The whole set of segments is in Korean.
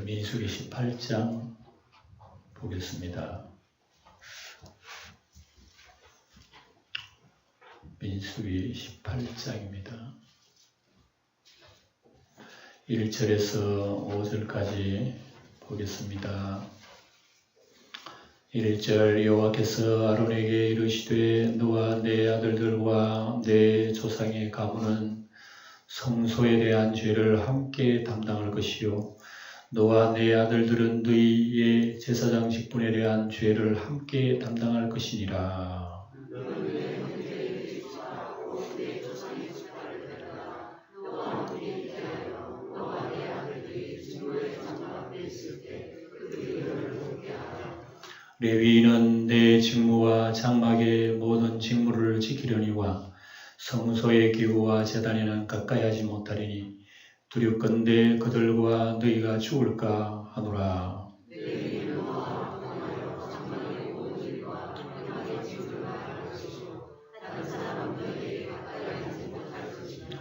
민수기 18장 보겠습니다. 민수기 18장입니다. 1절에서 5절까지 보겠습니다. 1절 여호와께서 아론에게 이르시되 너와 내 아들들과 내 조상의 가문은 성소에 대한 죄를 함께 담당할 것이요 너와 내 아들들은 너희의 제사장 직분에 대한 죄를 함께 담당할 것이니라. 레위인은 내 직무와 장막의 모든 직무를 지키려니와 성소의 기구와 제단에는 가까이 하지 못하리니 두렵건대 그들과 너희가 죽을까 하노라.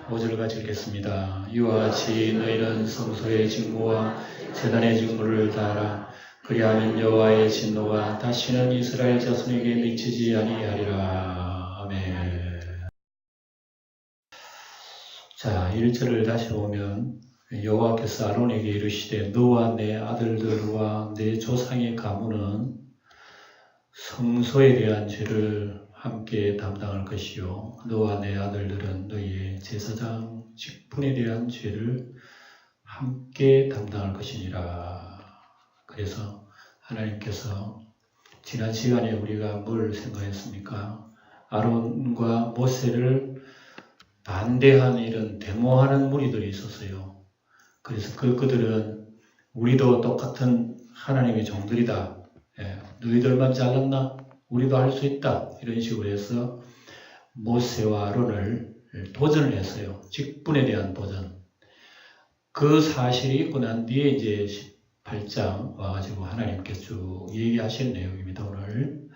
5절 같이 읽겠습니다. 이와 같이 너희는 성소의 직무와 제단의 직무를 다하라. 그리하면 여호와의 진노가 다시는 이스라엘 자손에게 미치지 아니하리라. 아멘. 자, 1절을 다시 보면 여호와께서 아론에게 이르시되 너와 내 아들들과 내 조상의 가문은 성소에 대한 죄를 함께 담당할 것이요 너와 내 아들들은 너희의 제사장 직분에 대한 죄를 함께 담당할 것이니라. 그래서 하나님께서 지난 시간에 우리가 뭘 생각했습니까? 아론과 모세를 반대하는 이런 데모하는 무리들이 있었어요. 그래서 그들은 우리도 똑같은 하나님의 종들이다. 너희들만 잘났나? 우리도 할 수 있다. 이런 식으로 해서 모세와 아론을 도전을 했어요. 직분에 대한 도전. 그 사실이 있고 난 뒤에 이제 18장 와가지고 하나님께서 쭉 얘기하시는 내용입니다, 오늘.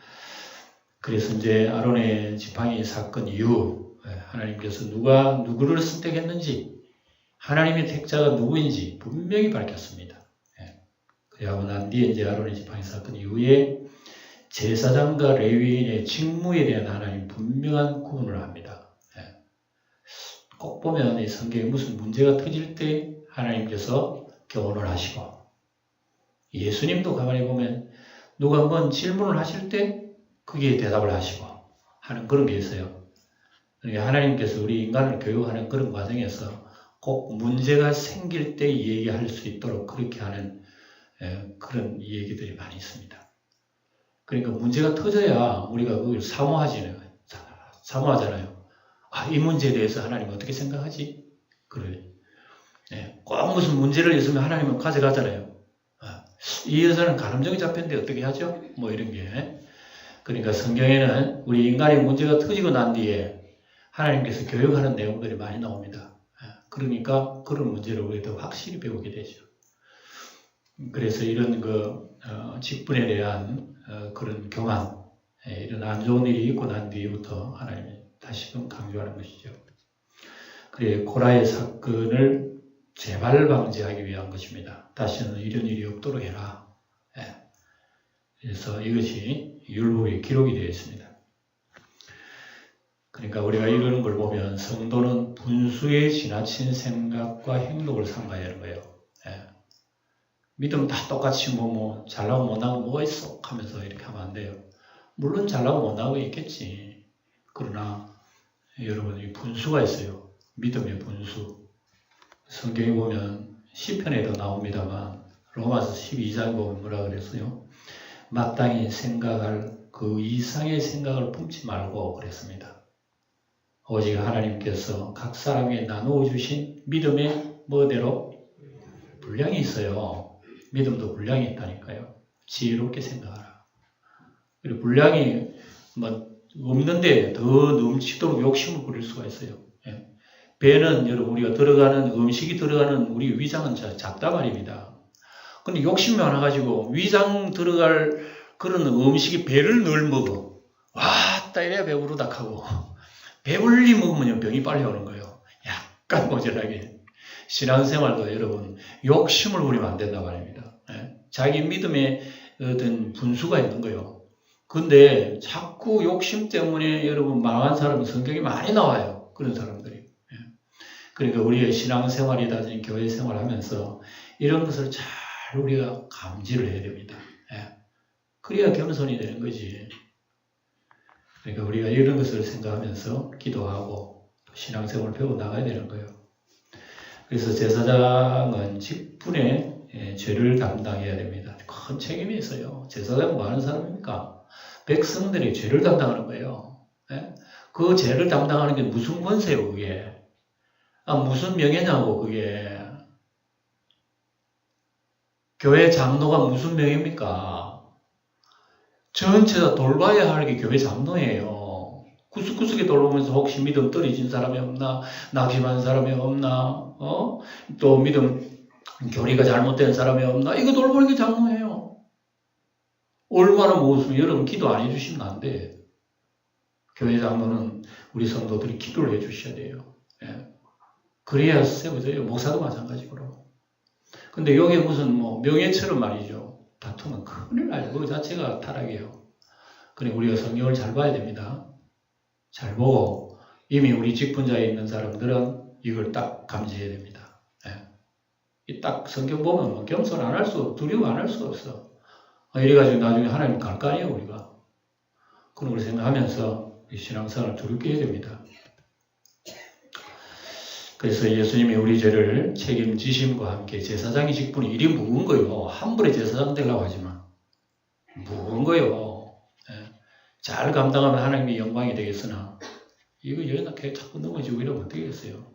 그래서 이제 아론의 지팡이 사건 이후 하나님께서 누가 누구를 선택했는지 하나님의 택자가 누구인지 분명히 밝혔습니다. 그리고 난 뒤에 이제 아론의 지팡이 사건 이후에 제사장과 레위인의 직무에 대한 하나님 분명한 구분을 합니다. 꼭 보면 이 성경에 무슨 문제가 터질 때 하나님께서 교훈을 하시고 예수님도 가만히 보면 누가 한번 질문을 하실 때 거기에 대답을 하시고 하는 그런 게 있어요. 그러니까 하나님께서 우리 인간을 교육하는 그런 과정에서 꼭 문제가 생길 때 얘기할 수 있도록 그렇게 하는 그런 얘기들이 많이 있습니다. 그러니까 문제가 터져야 우리가 그걸 사모하잖아요. 이 문제에 대해서 하나님은 어떻게 생각하지? 그래. 꼭 무슨 문제를 있으면 하나님은 가져가잖아요. 이 여자는 가늠증이 잡혔는데 어떻게 하죠? 뭐 이런 게. 그러니까 성경에는 우리 인간의 문제가 터지고 난 뒤에 하나님께서 교육하는 내용들이 많이 나옵니다. 그러니까 그런 문제를 우리가 더 확실히 배우게 되죠. 그래서 이런 직분에 대한 그런 교만, 이런 안 좋은 일이 있고 난 뒤부터 하나님이 다시금 강조하는 것이죠. 그래 고라의 사건을 재발 방지하기 위한 것입니다. 다시는 이런 일이 없도록 해라. 그래서 이것이 율법에 기록이 되어 있습니다. 그러니까 우리가 이러는 걸 보면 성도는 분수에 지나친 생각과 행동을 삼가야 하는 거예요. 믿음 다 똑같이 잘나고 못나고 뭐가 있어? 하면서 이렇게 하면 안 돼요. 물론 잘나고 못나고 있겠지. 그러나 여러분 이 분수가 있어요. 믿음의 분수. 성경에 보면 시편에도 나옵니다만 로마서 12장 보면 뭐라 그랬어요? 마땅히 생각할 그 이상의 생각을 품지 말고 그랬습니다. 오직 하나님께서 각 사람에게 나누어 주신 믿음의 뭐대로 분량이 있어요. 믿음도 분량이 있다니까요. 지혜롭게 생각하라. 그리고 분량이 없는데 더 넘치도록 욕심을 부릴 수가 있어요. 배는 여러분 우리가 들어가는 음식이 들어가는 우리 위장은 작다 말입니다. 근데 욕심이 많아가지고 위장 들어갈 그런 음식이 배를 늘 먹어. 왔다 이래야 배부르다 하고 배불리 먹으면 병이 빨리 오는 거예요. 약간 모자라게. 신앙생활도 여러분 욕심을 부리면 안 된다 말입니다. 예? 자기 믿음에 어떤 분수가 있는 거예요. 근데 자꾸 욕심 때문에 여러분 망한 사람이 성경에 많이 나와요. 그런 사람들이. 예? 그러니까 우리의 신앙생활이라든지 교회 생활하면서 이런 것을 잘 우리가 감지를 해야 됩니다. 예? 그래야 겸손이 되는 거지. 그러니까 우리가 이런 것을 생각하면서 기도하고 신앙생활을 배워 나가야 되는 거예요. 그래서 제사장은 직분의 죄를 담당해야 됩니다. 큰 책임이 있어요. 제사장은 뭐 하는 사람입니까? 백성들이 죄를 담당하는 거예요. 네? 그 죄를 담당하는 게 무슨 권세요, 그게? 무슨 명예냐고, 그게. 교회 장로가 무슨 명예입니까? 전체 다 돌봐야 할 게 교회 장로예요. 구석구석에 돌보면서 혹시 믿음 떨어진 사람이 없나? 낙심한 사람이 없나? 또 믿음 교리가 잘못된 사람이 없나? 이거 돌보는 게 장로예요. 얼마나 무엇을 여러분 기도 안 해주시면 안 돼. 교회 장로는 우리 성도들이 기도를 해주셔야 돼요. 예. 그래야 세워져요. 목사도 마찬가지로. 근데 여기 무슨 명예처럼 말이죠. 다투면 큰일 나요. 그 자체가 타락이에요. 그러니 우리가 성경을 잘 봐야 됩니다. 잘 보고 이미 우리 직분자에 있는 사람들은 이걸 딱 감지해야 됩니다. 예. 딱 성경 보면 겸손 안 할 수, 두려워 안 할 수 없어. 이래가지고 나중에 하나님 갈 거 아니에요, 우리가. 그런 걸 생각하면서 신앙생활을 두렵게 해야 됩니다. 그래서 예수님이 우리 죄를 책임지심과 함께 제사장의 직분이 일이 무거운 거예요. 함부로 제사장 되려고 하지 마. 무거운 거예요. 예. 잘 감당하면 하나님의 영광이 되겠으나 이거 여기다 자꾸 넘어지고 이러면 어떻게 되겠어요?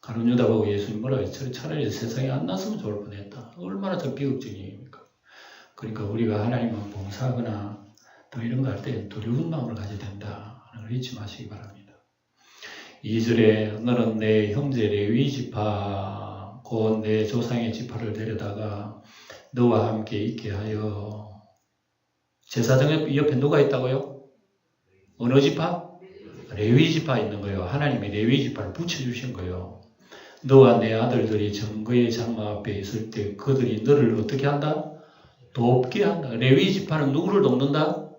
가룟 유다 보고 예수님 뭐라고 했어요? 차라리 세상에 안 났으면 좋을 뻔했다. 얼마나 더 비극적인 얘기입니까? 그러니까 우리가 하나님을 봉사하거나 또 이런 거 할 때 두려운 마음을 가져야 된다. 하는 걸 잊지 마시기 바랍니다. 2절에 너는 내 형제 레위 지파 곧 내 조상의 지파를 데려다가 너와 함께 있게 하여. 제사장 옆에 누가 있다고요? 어느 지파? 레위 지파 있는 거예요. 하나님이 레위 지파를 붙여주신 거예요. 너와 내 아들들이 정거의 장막 앞에 있을 때 그들이 너를 어떻게 한다? 돕게 한다. 레위 지파는 누구를 돕는다?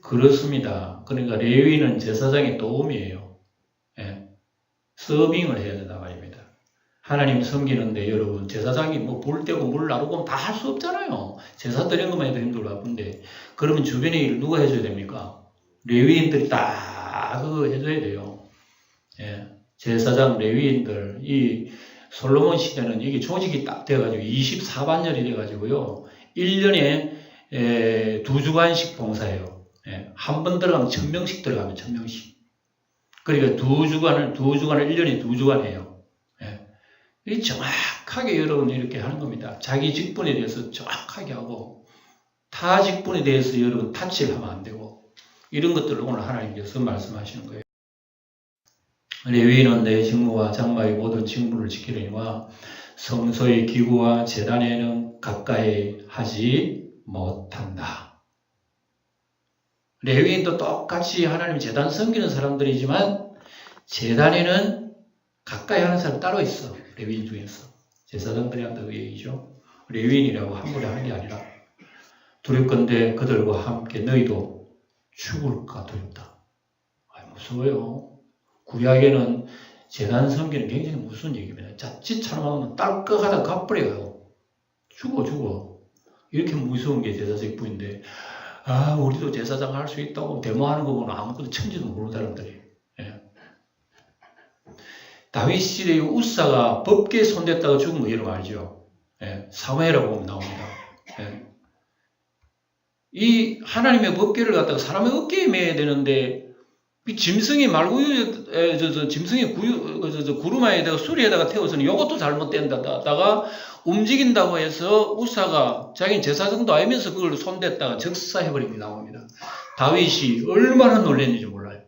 그렇습니다. 그러니까 레위는 제사장의 도움이에요. 예. 서빙을 해야 된다 말입니다. 하나님 섬기는데 여러분 제사장이 불 떼고 물 나르고 다 할 수 없잖아요. 제사 드리는 것만 해도 힘들고 바쁜데 그러면 주변의 일을 누가 해줘야 됩니까? 레위인들이 다 그거 해줘야 돼요. 예. 제사장 레위인들 이 솔로몬 시대는 이게 조직이 딱 돼가지고 24반열이 돼가지고요. 1년에 2주간씩 봉사해요. 예. 한 번 들어가면 1000명씩 들어가면 1000명씩. 그러니까 2주간을 1년에 2주간 해요. 예. 이 정확하게 여러분 이렇게 하는 겁니다. 자기 직분에 대해서 정확하게 하고 타 직분에 대해서 여러분 타치를 하면 안 되고 이런 것들을 오늘 하나님께서 말씀하시는 거예요. 레위인은 내 직무와 장막의 모든 직무를 지키려니와 성소의 기구와 제단에는 가까이 하지 못한다. 레위인도 똑같이 하나님 제단 섬기는 사람들이지만 제단에는 가까이 하는 사람이 따로 있어. 레위인 중에서. 제사장들이 한다고 얘기죠. 레위인이라고 함부로 하는 게 아니라 두렵건대 그들과 함께 너희도 죽을까 두렵다. 무서워요. 구약에는 제단 섬기는 굉장히 무슨 얘기입니다. 자칫 잘못하면 딸깍하다 갚버려요. 죽어. 이렇게 무서운 게 제사 직분인데 우리도 제사장 할 수 있다고 데모하는 거 보면 아무것도 천지도 모르는 사람들이. 예. 다윗 시대의 우사가 법궤에 손댔다가 죽은 거 여러분 알죠? 예. 사무엘이라고 보면 나옵니다. 예. 이 하나님의 법궤를 갖다가 사람의 어깨에 매야 되는데 이 짐승이 짐승이 구루마에다가 수리에다가 태워서는 이것도 잘못된다다가 움직인다고 해서 우사가 자기는 제사장도 알면서 그걸 손댔다가 적사해버린 게 나옵니다. 다윗이 얼마나 놀랐는지 몰라요.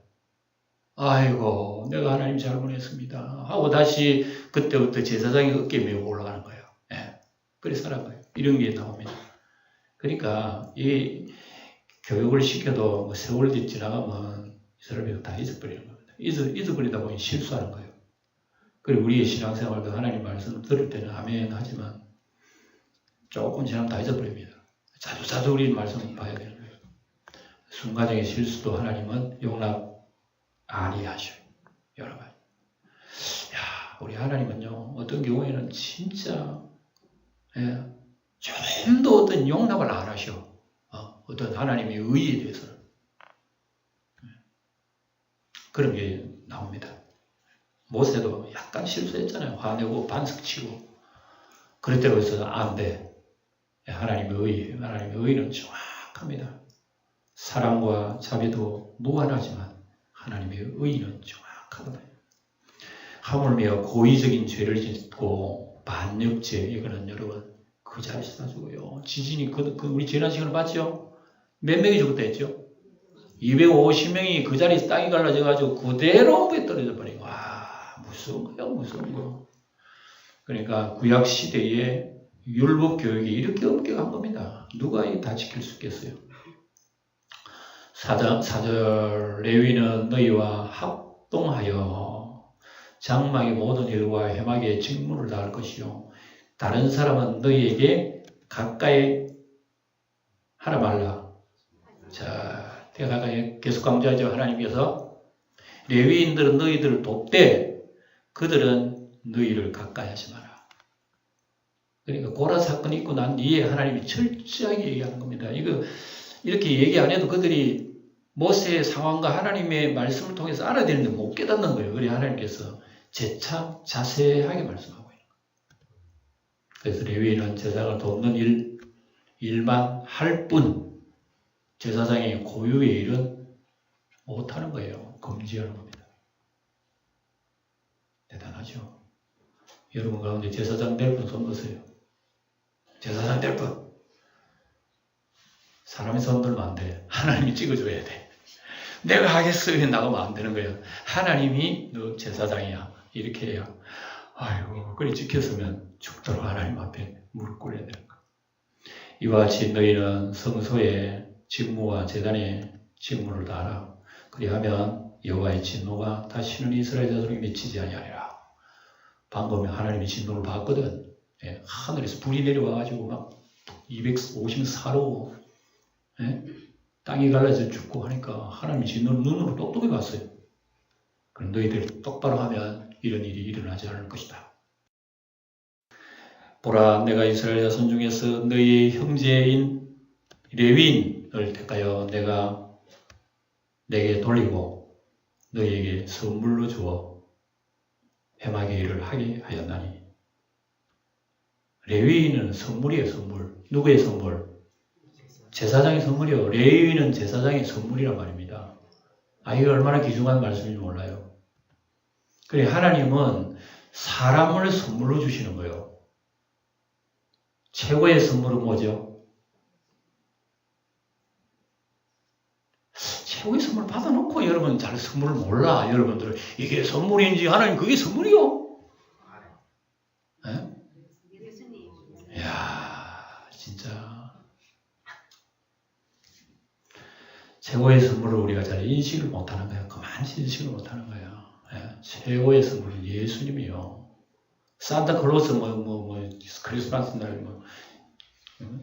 아이고 내가 하나님 잘못했습니다 하고 다시 그때부터 제사장이 어깨에 메고 올라가는 거예요. 예. 그래 살아가요. 이런 게 나옵니다. 그러니까 이 교육을 시켜도 세월이 지나가면 이 사람이 다 잊어버리는 겁니다. 잊어버리다 보니 실수하는 거예요. 그리고 우리의 신앙생활도 하나님 말씀을 들을 때는 아멘 하지만 조금 지나면 다 잊어버립니다. 자주 우리 말씀을 봐야 되는 거예요. 순간적인 실수도 하나님은 용납 아니하셔요. 여러 가지. 우리 하나님은요, 어떤 경우에는 진짜 좀 더 어떤 용납을 안 하셔. 어떤 하나님의 의에 대해서는. 그런 게 나옵니다. 모세도 약간 실수했잖아요. 화내고 반석치고. 그랬다고 해서 안 돼. 하나님의 의는 정확합니다. 사랑과 자비도 무한하지만 하나님의 의는 정확하거든요. 하물며 고의적인 죄를 짓고 반역죄, 이거는 여러분 그 자리에서 다 죽어요. 지진이 우리 지난 시간을 봤죠? 몇 명이 죽었다 했죠? 250명이 그 자리에서 땅이 갈라져가지고 그대로 물에 떨어져 버리고, 무서운 거야, 무서운 거. 그러니까 구약 시대에 율법 교육이 이렇게 엄격한 겁니다. 누가 다 지킬 수 있겠어요? 4절 레위는 너희와 합동하여 장막의 모든 일과 회막의 직무를 다할 것이요 다른 사람은 너희에게 가까이 하라 말라. 자, 제가 계속 강조하죠. 하나님께서 레위인들은 너희들을 돕되 그들은 너희를 가까이 하지 마라. 그러니까 고라 사건이 있고 난 뒤에 하나님이 철저하게 얘기하는 겁니다. 이거 이렇게 얘기 안 해도 그들이 모세의 상황과 하나님의 말씀을 통해서 알아야 되는데 못 깨닫는 거예요. 그래서 하나님께서 재차 자세하게 말씀하고 있는 거예요. 그래서 레위인은 제사장을 돕는 일만 할 뿐 제사장의 고유의 일은 못하는 거예요. 금지하는 겁니다. 대단하죠. 여러분 가운데 제사장 될 분 손 드세요. 제사장 될 분. 사람이 손 들면 안 돼. 하나님이 찍어줘야 돼. 내가 하겠어요. 나가면 안 되는 거예요. 하나님이 너 제사장이야. 이렇게 해요. 아이고, 그래 지켰으면 죽도록 하나님 앞에 무릎 꿇어야 되는 거예요. 이와 같이 너희는 성소의 직무와 제단의 직무를 다하라. 그리하면 여호와의 진노가 다시는 이스라엘 자손에게 미치지 아니하리라. 방금 하나님의 진노를 봤거든. 하늘에서 불이 내려와가지고 막 254로 땅이 갈라져 죽고 하니까 하나님의 진노를 눈으로 똑똑히 봤어요. 그럼 너희들 똑바로 하면 이런 일이 일어나지 않을 것이다. 보라, 내가 이스라엘 자손 중에서 너희의 형제인 레위인을 택하여 내가 내게 돌리고 너희에게 선물로 주어 회막의 일을 하게 하였나니. 레위인은 선물이에요. 선물. 누구의 선물? 제사장의 선물이요. 레위인은 제사장의 선물이란 말입니다. 이게 얼마나 귀중한 말씀인지 몰라요. 그래, 하나님은 사람을 선물로 주시는 거예요. 최고의 선물은 뭐죠? 최고의 선물 받아놓고 여러분 잘 선물을 몰라. 여러분들은 이게 선물인지 하나님 그게 선물이요. 이야, 진짜 최고의 선물을 우리가 잘 인식을 못하는 거예요. 그만 인식을 못하는 거예요. 최고의 선물은 예수님이요. 산타클로스 크리스마스 날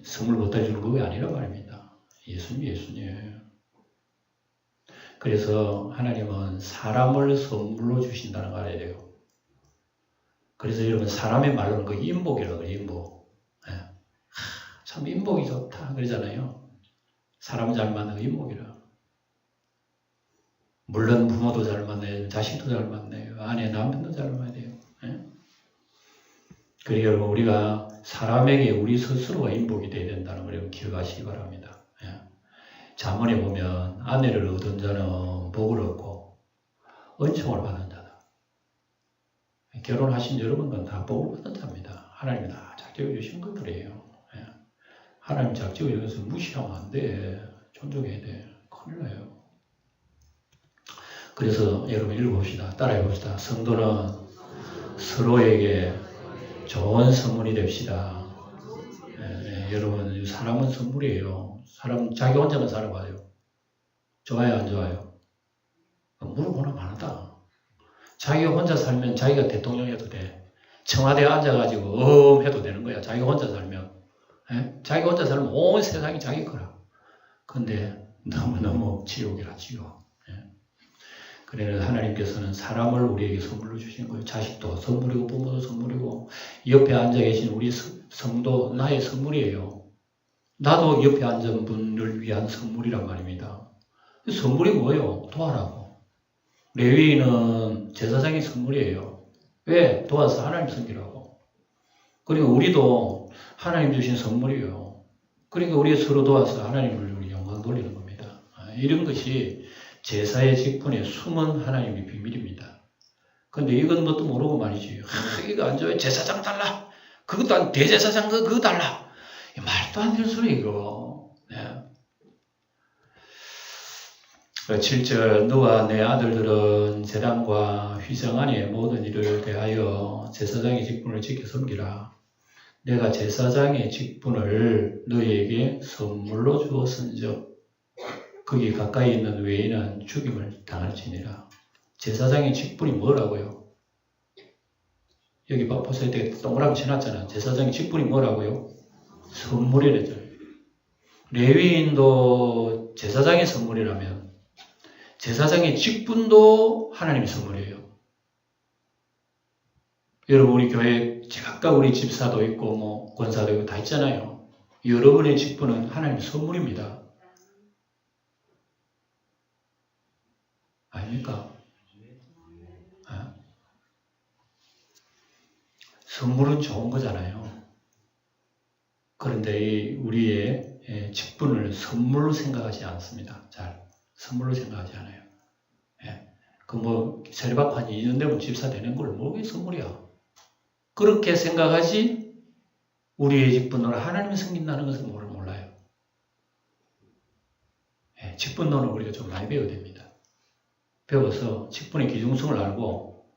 선물 못 해주는 그게 아니란 말입니다. 예수님이에요. 그래서 하나님은 사람을 선물로 주신다는 걸 알아야 돼요. 그래서 여러분 사람의 말로는 그 인복이라고 해요. 인복. 참 인복이 좋다 그러잖아요. 사람 잘 만나고 인복이라. 물론 부모도 잘 만나요. 자식도 잘 만나요. 아내 남편도 잘 만나야 돼요. 그리고 여러분 우리가 사람에게 우리 스스로가 인복이 되어야 된다는 걸 여러분 기억하시기 바랍니다. 잠언에 보면 아내를 얻은 자는 복을 얻고 은총을 받은 자다. 결혼하신 여러분은 다 복을 받은 자입니다. 하나님이 다 작정해 주신 것들이에요. 하나님 작정해 주셔서 무시하면 안 돼. 존중해야 돼. 큰일 나요. 그래서 여러분 읽어봅시다. 따라해 봅시다. 성도는 서로에게 좋은 선물이 됩시다. 여러분 사람은 선물이에요. 사람 자기 혼자만 살아봐요. 좋아요 안 좋아요? 물어보나 많다. 자기가 혼자 살면 자기가 대통령 해도 돼. 청와대에 앉아가지고 해도 되는 거야. 자기가 혼자 살면. 자기가 혼자 살면 온 세상이 자기 거라. 근데 너무너무 지옥이라 지옥. 그래서 하나님께서는 사람을 우리에게 선물로 주신 거예요. 자식도 선물이고 부모도 선물이고 옆에 앉아 계신 우리 성도 나의 선물이에요. 나도 옆에 앉은 분을 위한 선물이란 말입니다. 선물이 뭐예요? 도와라고. 레위인은 제사장의 선물이에요. 왜? 도와서 하나님 섬기라고. 그리고 우리도 하나님 주신 선물이에요. 그러니까 우리 서로 도와서 하나님을 우리 영광 돌리는 겁니다. 이런 것이 제사의 직분의 숨은 하나님의 비밀입니다. 근데 이건 뭣도 모르고 말이지. 이거 안 좋아요. 제사장 달라. 그것도 안 대제사장 그거 달라. 말도 안 되는 소리 이거. 7절 너와 내 아들들은 제단과 휘장 안의 모든 일을 대하여 제사장의 직분을 지켜 섬기라. 내가 제사장의 직분을 너희에게 선물로 주었은즉 거기 가까이 있는 외인은 죽임을 당할지니라. 제사장의 직분이 뭐라고요? 여기 보세요. 동그라미 쳐놨잖아. 제사장의 직분이 뭐라고요? 선물이래죠. 레위인도 제사장의 선물이라면 제사장의 직분도 하나님의 선물이에요. 여러분 우리 교회 각각 우리 집사도 있고 뭐 권사도 있고 다 있잖아요. 여러분의 직분은 하나님의 선물입니다. 아닙니까? 선물은 좋은 거잖아요. 그런데 우리의 직분을 선물로 생각하지 않습니다. 잘 선물로 생각하지 않아요. 그 뭐 세례받고 한 2년 되면 집사 되는 걸 뭐게 선물이야. 그렇게 생각하지 우리의 직분으로 하나님을 섬긴다는 것은 몰라요. 직분론을 우리가 좀 많이 배워야 됩니다. 배워서 직분의 귀중성을 알고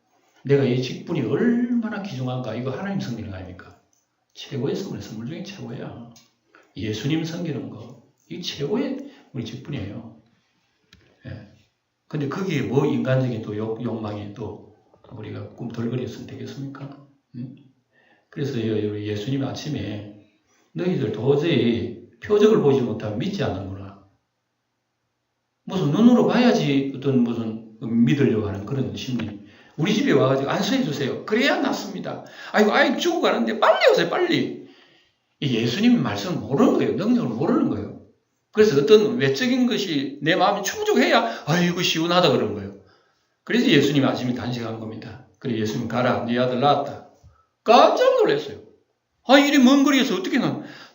내가 이 직분이 얼마나 귀중한가. 이거 하나님 섬기는 거 아닙니까? 최고의 선물 중에 최고야. 예수님 섬기는 거 이 최고의 우리 직분이에요. 근데 거기에 뭐 인간적인 또 욕망이 또 우리가 꿈틀거렸으면 되겠습니까? 그래서 예수님 아침에 너희들 도저히 표적을 보지 못하면 믿지 않는구나. 무슨 눈으로 봐야지 어떤 무슨 믿으려고 하는 그런 심리. 우리 집에 와가지고 안수해 주세요. 그래야 낫습니다. 아이고 죽어가는데 빨리 오세요. 빨리. 예수님 말씀 모르는 거예요. 능력을 모르는 거예요. 그래서 어떤 외적인 것이 내 마음이 충족해야 아이고 시원하다 그러는 거예요. 그래서 예수님이 아침에 단식한 겁니다. 그래 예수님 가라. 네 아들 낳았다. 깜짝 놀랐어요. 이리 먼 거리에서 어떻게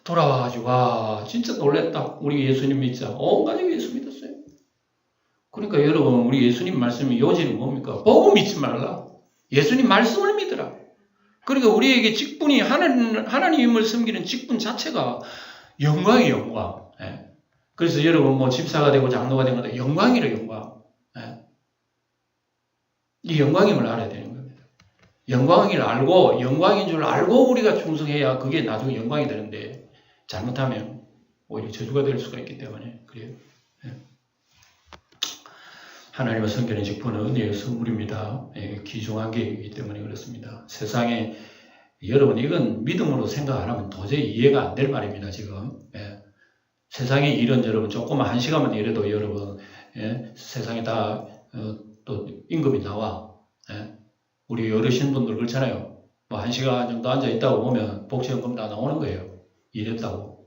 돌아와가지고 와 진짜 놀랬다. 우리 예수님 믿자. 온 가족이 예수 믿었어요. 그러니까 여러분 우리 예수님 말씀의 요지는 뭡니까? 보고 믿지 말라. 예수님 말씀을 믿으라. 그러니까 우리에게 직분이 하나님을 섬기는 직분 자체가 영광이에요. 영광. 그래서 여러분 뭐 집사가 되고 장로가 된 것도 영광이래 영광. 이 영광임을 알아야 되는 겁니다. 영광을 알고 영광인 줄 알고 우리가 충성해야 그게 나중에 영광이 되는데 잘못하면 오히려 저주가 될 수가 있기 때문에 그래요. 하나님의 섬기는 직분은 은혜의 선물입니다. 귀중한 게 있기 때문에 그렇습니다. 세상에 여러분 이건 믿음으로 생각 안 하면 도저히 이해가 안 될 말입니다. 지금 세상에 일은 여러분 조금만 한 시간만 일해도 여러분 세상에 다 또 임금이 나와. 우리 어르신분들 그렇잖아요. 뭐 한 시간 정도 앉아 있다고 보면 복지연금 다 나오는 거예요. 일했다고.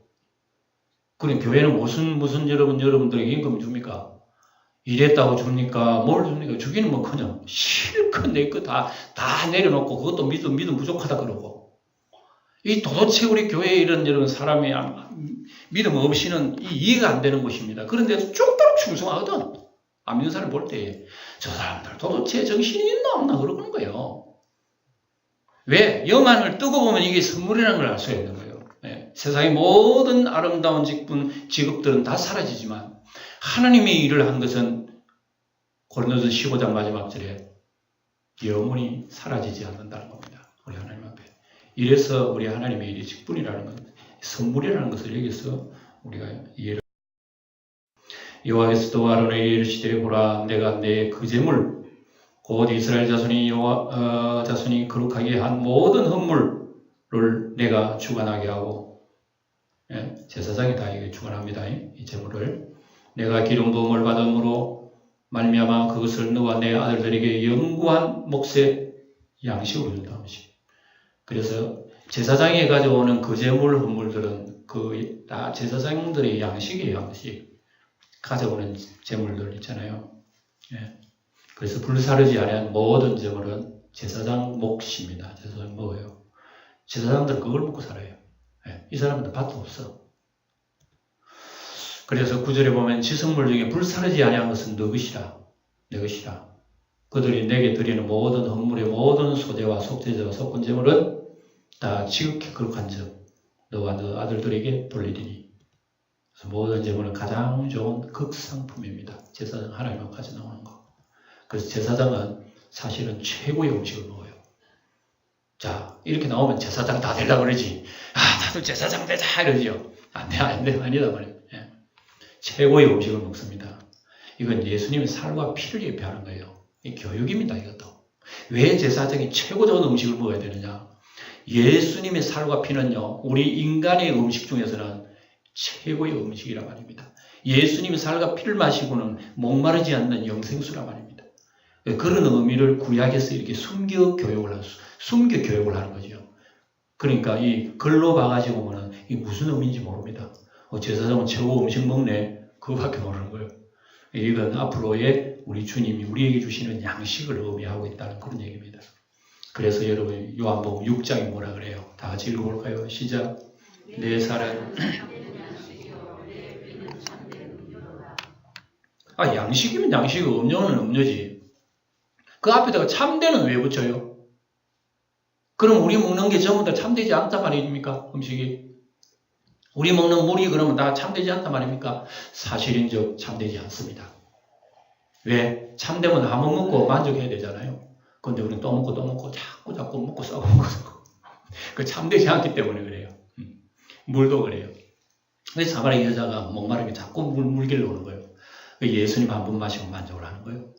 그럼 교회는 무슨 여러분들에게 임금 줍니까? 일했다고 줍니까? 뭘 줍니까? 주기는 뭐 그냥 실컷 내 거 다 내려놓고 그것도 믿음 부족하다 그러고. 이 도대체 우리 교회에 이런 여러분 사람이 믿음 없이는 이해가 안 되는 것입니다. 그런데 쪽도록 충성하거든. 안 믿는 사람 볼 때 저 사람들 도대체 정신이 있나 없나 그러는 거예요. 왜? 영안을 뜨고 보면 이게 선물이라는 걸 알 수 있는 거예요. 세상의 모든 아름다운 직업들은 다 사라지지만 하나님의 일을 한 것은 고린도서 15장 마지막 절에 영원히 사라지지 않는다는 겁니다. 우리 하나님 앞에. 이래서 우리 하나님의 일이 직분이라는 것, 선물이라는 것을 여기서 우리가 이해를. 여호와께서 또 아론에게 이르시되 보라 내가 내 그 재물 곧 이스라엘 자손이 거룩하게 한 모든 헌물을 내가 주관하게 하고, 제사장이 다 이게 주관합니다. 이 제물을 내가 기름 부음을 받음으로 말미암아 그것을 너와 내 아들들에게 영구한 몫의 양식으로 준다. 그래서 제사장이 가져오는 그 제물 헌물들은 다 제사장들의 양식이에요. 양식. 가져오는 제물들 있잖아요. 그래서 불사르지 아니한 모든 제물은 제사장 몫입니다. 제사장 먹어요. 제사장들은 그걸 먹고 살아요. 이 사람들은 밭도 없어. 그래서 9절에 보면 지성물 중에 불사르지 아니한 것은 너 것이라. 내 것이라. 그들이 내게 드리는 모든 헌물의 모든 소재와 속죄제와 속건 제물은 다 지극히 거룩한 즉 너와 너 아들들에게 돌리리니. 그래서 모든 제물은 가장 좋은 극상품입니다. 제사장 하나님 앞까지 나오는 거. 그래서 제사장은 사실은 최고의 음식을 먹어요. 자, 이렇게 나오면 제사장 다 되려고 그러지. 나도 제사장 되자 이러지요. 아니다 말이에요. 최고의 음식을 먹습니다. 이건 예수님의 살과 피를 예표하는 거예요. 이 교육입니다. 이것도. 왜 제사장이 최고 좋은 음식을 먹어야 되느냐? 예수님의 살과 피는요, 우리 인간의 음식 중에서는 최고의 음식이란 말입니다. 예수님의 살과 피를 마시고는 목마르지 않는 영생수란 말입니다. 그런 의미를 구약에서 이렇게 숨겨 교육을 하는 거죠. 그러니까 이 글로 봐가지고 보면 이게 무슨 의미인지 모릅니다. 제사장은 최고 음식 먹네. 그거밖에 모르는 거예요. 이건 앞으로의 우리 주님이 우리에게 주시는 양식을 의미하고 있다는 그런 얘기입니다. 그래서 여러분 요한복음 6장이 뭐라 그래요? 다 같이 읽어볼까요? 시작. 내 사랑. 양식이면 양식이고 음료는 음료지. 그 앞에다가 참되는 왜 붙여요? 그럼 우리 먹는 게 전부 다 참되지 않단 말입니까? 음식이. 우리 먹는 물이 그러면 다 참되지 않단 말입니까? 사실인즉 참되지 않습니다. 왜? 참되면 한번 먹고 만족해야 되잖아요. 근데 우리는 또 먹고 자꾸 먹고 싸고. 그 참되지 않기 때문에 그래요. 물도 그래요. 그래서 사마리아 여자가 목마르게 자꾸 물길로 오는 거예요. 예수님 한 번 마시고 만족을 하는 거예요.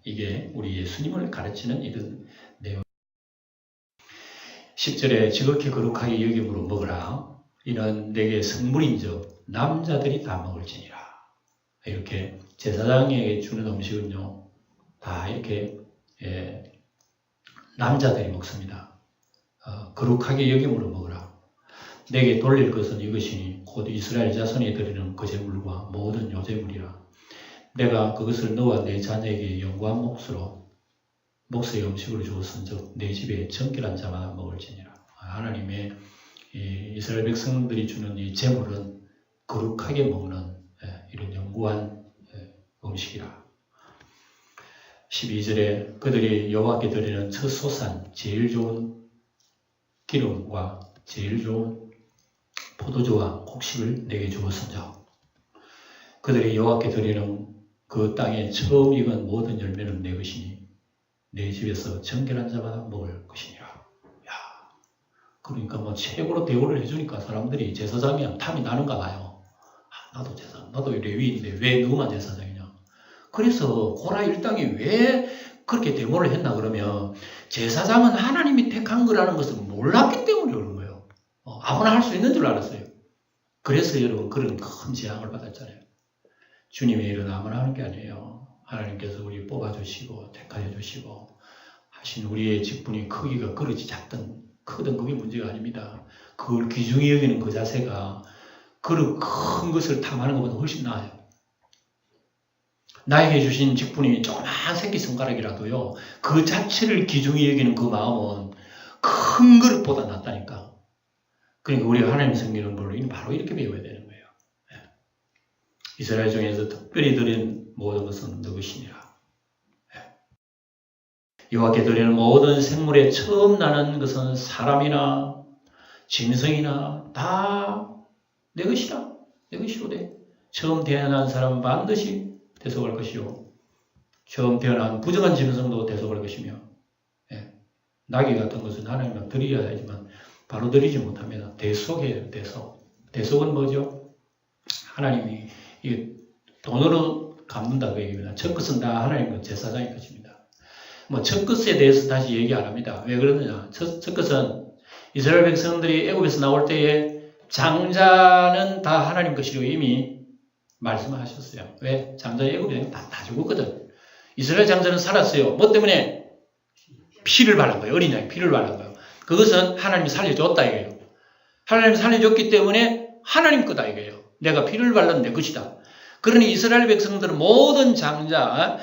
이게 우리 예수님을 가르치는 이런 내용. 10절에 지극히 거룩하게 여김으로 먹으라. 이는 내게 성물인즉 남자들이 다 먹을지니라. 이렇게 제사장에게 주는 음식은요, 다 이렇게 남자들이 먹습니다. 거룩하게 여김으로 먹으라. 내게 돌릴 것은 이것이니 곧 이스라엘 자손이 드리는 그 제물과 모든 요제물이라. 내가 그것을 너와 내 자녀에게 영구한 몫의 음식으로 주었은즉 내 집에 정결한 자마다 먹을지니라. 하나님의 이스라엘 백성들이 주는 이 제물은 거룩하게 먹는 이런 영구한 음식이라. 12절에 그들이 여호와께 드리는 첫 소산, 제일 좋은 기름과 제일 좋은 포도주와 곡식을 내게 주었은즉 그들이 여호와께 드리는 그 땅에 처음 익은 모든 열매는 내 것이니 내 집에서 정결한 자마다 먹을 것이니라. 그러니까 최고로 대우를 해주니까 사람들이 제사장이면 탐이 나는가 봐요. 나도 제사장, 나도 레위인데 왜 너만 제사장이냐. 그래서 고라 일당이 왜 그렇게 데모를 했나 그러면 제사장은 하나님이 택한 거라는 것을 몰랐기 때문에 그런 거예요. 아무나 할 수 있는 줄 알았어요. 그래서 여러분 그런 큰 재앙을 받았잖아요. 주님의 일은 아무나 하는 게 아니에요. 하나님께서 우리 뽑아주시고 택하여 주시고 하신 우리의 직분이 크기가 그릇이 작든 크든 그게 문제가 아닙니다. 그걸 귀중히 여기는 그 자세가 그 큰 것을 탐하는 것보다 훨씬 나아요. 나에게 주신 직분이 조그만 새끼손가락이라도요. 그 자체를 귀중히 여기는 그 마음은 큰 그릇보다 낫다니까. 그러니까 우리가 하나님 섬기는 법을 바로 이렇게 배워야 되는 거예요. 이스라엘 중에서 특별히 드린 모든 것은 너 것이니라. 여호와께 드리는 모든 생물에 처음 나는 것은 사람이나 짐승이나 다 내 것이라. 내 것이로 돼. 처음 태어난 사람은 반드시 대속할 것이요. 처음 태어난 부정한 짐승도 대속할 것이며 나귀 같은 것은 하나님은 드려야 하지만 바로 드리지 못합니다. 대속이에요. 대속은 뭐죠? 하나님이 이게 돈으로 갚는다 그 얘기입니다. 첫 것은 다 하나님의 제사장의 것입니다. 뭐 첫 것에 대해서 다시 얘기 안 합니다. 왜 그러느냐? 첫 것은 이스라엘 백성들이 애굽에서 나올 때에 장자는 다 하나님 것이라고 이미 말씀을 하셨어요. 왜? 장자 애굽에 다 죽었거든. 이스라엘 장자는 살았어요. 뭐 때문에? 피를 발한 거예요. 어린 양이 피를 발한 거예요. 그것은 하나님이 살려줬다 이거예요. 하나님이 살려줬기 때문에 하나님 거다 이거예요. 내가 피를 발른 내 것이다. 그러니 이스라엘 백성들은 모든 장자,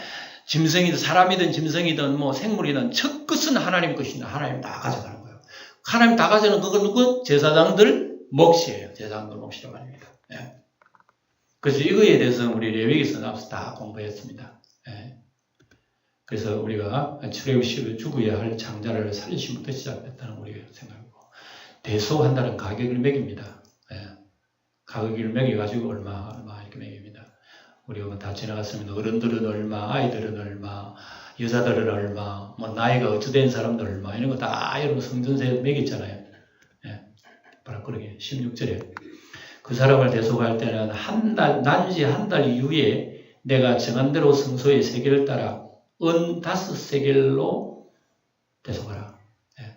짐승이든 사람이든 짐승이든 뭐 생물이든 첫 것은 하나님 것이다. 하나님 다 가져가는 거예요. 하나님 다 가져가는 그건 누구? 제사장들 몫이에요. 제사장들 몫이라고 합니다. 예. 그래서 이거에 대해서 우리 레위기서 나와서 다 공부했습니다. 예. 그래서 우리가 출애굽시를 죽어야 할 장자를 살리심부터 시작했다는 우리가 생각하고 대소한다는 가격을 매깁니다. 예. 가격을 매겨가지고 얼마 이렇게 매깁니다. 우리가 다 지나갔습니다. 어른들은 얼마, 아이들은 얼마, 여자들은 얼마, 뭐 나이가 어찌된 사람들 얼마 이런 거 다 여러분 성전세에 매겼잖아요. 예. 바로 그러게 16절에 그 사람을 대속할 때는 난지 한 달 이후에 내가 정한 대로 성소의 세계를 따라 은 5세겔로 대속하라. 예.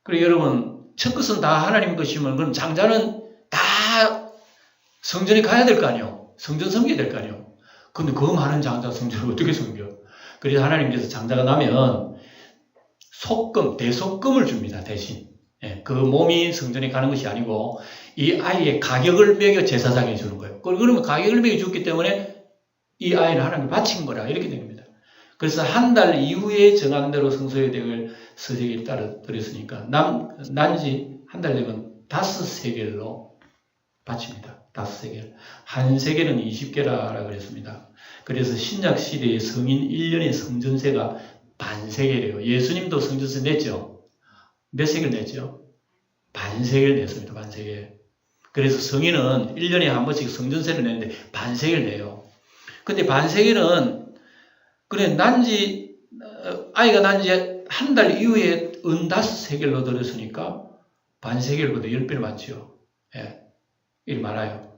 그리고 여러분 첫 것은 다 하나님 것이면 그럼 장자는 다 성전에 가야 될 거 아니에요. 성전 섬겨야 될 거 아니에요. 근데 그 많은 장자 성전을 어떻게 섬겨? 그래서 하나님께서 장자가 나면 속금, 대속금을 줍니다. 대신. 예. 그 몸이 성전에 가는 것이 아니고 이 아이의 가격을 매겨 제사장에 주는 거예요. 그러면 가격을 매겨 줬기 때문에 이 아이는 하나님께 바친 거라 이렇게 된 겁니다. 그래서 한 달 이후에 정한 대로 성소의 덱을 서세겔 따라 드렸으니까 난지 한 달 되면 5세겔로 바칩니다. 5세겔. 한 세겔은 20개라고 그랬습니다. 그래서 신약 시대의 성인 1년의 성전세가 반세겔이에요. 예수님도 성전세 냈죠? 몇 세겔 냈죠? 반세겔 냈습니다. 반세겔. 그래서 성인은 1년에 한 번씩 성전세를 내는데 반세겔 내요. 근데 반세겔은 그래 아이가 난지 한 달 이후에 은 5세겔로 들었으니까 반세겔보다 10배를 많죠. 예. 이 많아요.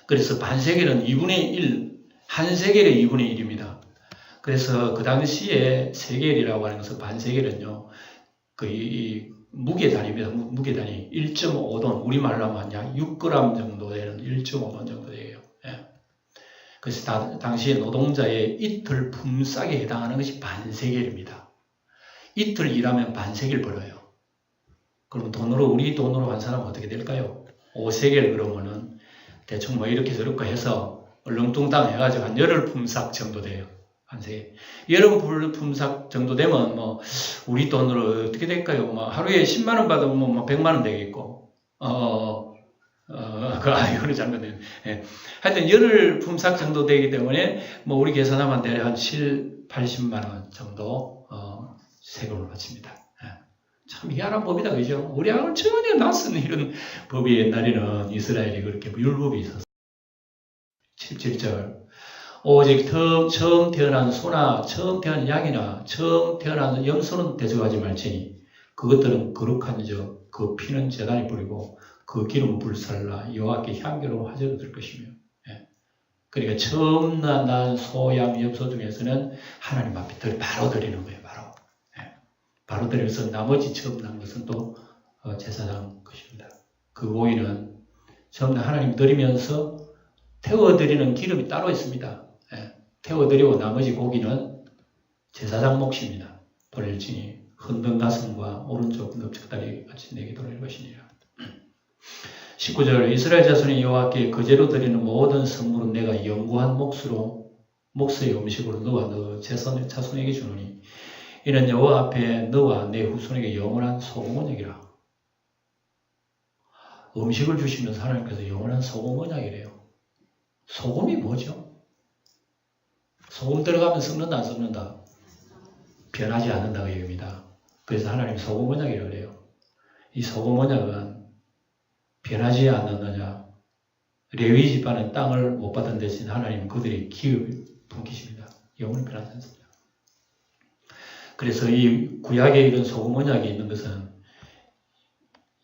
그래서 반세겔은 2분의 1, 한 세겔의 2분의 1입니다. 그래서 그 당시에 세겔이라고 하는 것은 반세겔은요, 이 무게 단위입니다. 무게 단위 1.5돈, 우리말로 하면 약 6g 정도 되는 1.5돈 정도 돼요. 예. 그래서 당시에 노동자의 이틀 품삯에 해당하는 것이 반세겔입니다. 이틀 일하면 반세겔 벌어요. 그럼 우리 돈으로 환산하면 어떻게 될까요? 5세겔 그러면은 대충 뭐 이렇게 저렇게 해서 얼렁뚱땅 해가지고 한 열흘 품삯 정도 돼요. 반세겔. 열흘 품삯 정도 되면 뭐 우리 돈으로 어떻게 될까요? 뭐 하루에 10만 원 받으면 뭐 100만 원 되겠고, 이거는 잘못됐네. 예. 하여튼 열흘 품삯 정도 되기 때문에 뭐 우리 계산하면 대략 한 80만 원 정도 세금을 바칩니다. 참 희한한 법이다, 그죠? 우리하고는 전혀 낯선 이런 법이 옛날에는 이스라엘이 그렇게 율법이 있었어요. 17절. 오직 처음 태어난 소나 처음 태어난 양이나 처음 태어난 염소는 대접하지 말지니 그것들은 거룩한즉 그 피는 제단에 뿌리고 그 기름 불살라 여호와께 향기로운 화제로 될 것이며. 예. 그러니까 처음 난 소, 양, 염소 중에서는 하나님 앞에 바로 드리는 거예요. 바로 드려서 나머지 처음 난 것은 또 제사장 것입니다. 그 고기는 처음 하나님 드리면서 태워드리는 기름이 따로 있습니다. 예. 태워드리고 나머지 고기는 제사장 몫입니다. 돌릴지니 흔든 가슴과 오른쪽 넓적다리 같이 내게 돌릴 것이니라. 19절 이스라엘 자손이 여호와께 거제로 드리는 모든 선물은 내가 영구한 몫의 음식으로 너와 너 자손에게 주노니 이는 여호와 앞에 너와 내 후손에게 영원한 소금 언약이라. 음식을 주시면서 하나님께서 영원한 소금 언약이래요. 소금이 뭐죠? 소금 들어가면 썩는다 안 썩는다? 변하지 않는다고 얘기합니다. 그래서 하나님 소금 언약이라고 그래요. 이 소금 언약은 변하지 않는 언약. 레위 집안은 땅을 못 받은 대신 하나님 그들의 기업을 품기십니다. 영원히 변하지 않습니다. 그래서 이 구약에 이런 소금 언약이 있는 것은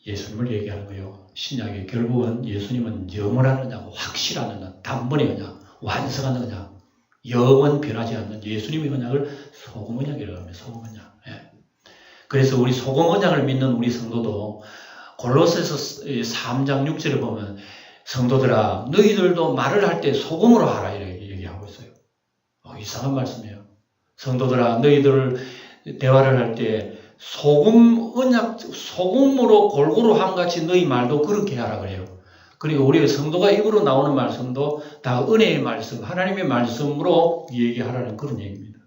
예수님을 얘기하는 거예요. 신약에 결국은 예수님은 영원한 언약, 확실한 언약, 단번의 언약, 완성한 언약. 영원 변하지 않는 예수님의 언약을 소금 언약이라고 합니다. 소금 언약. 예. 그래서 우리 소금 언약을 믿는 우리 성도도 골로새서 3장 6절을 보면 성도들아 너희들도 말을 할 때 소금으로 하라 이렇게 얘기하고 있어요. 이상한 말씀이에요. 성도들아 너희들 대화를 할 때 소금 언약 소금으로 골고루 함같이 너희 말도 그렇게 하라 그래요. 그리고 우리 성도가 입으로 나오는 말씀도 다 은혜의 말씀, 하나님의 말씀으로 얘기하라는 그런 얘기입니다.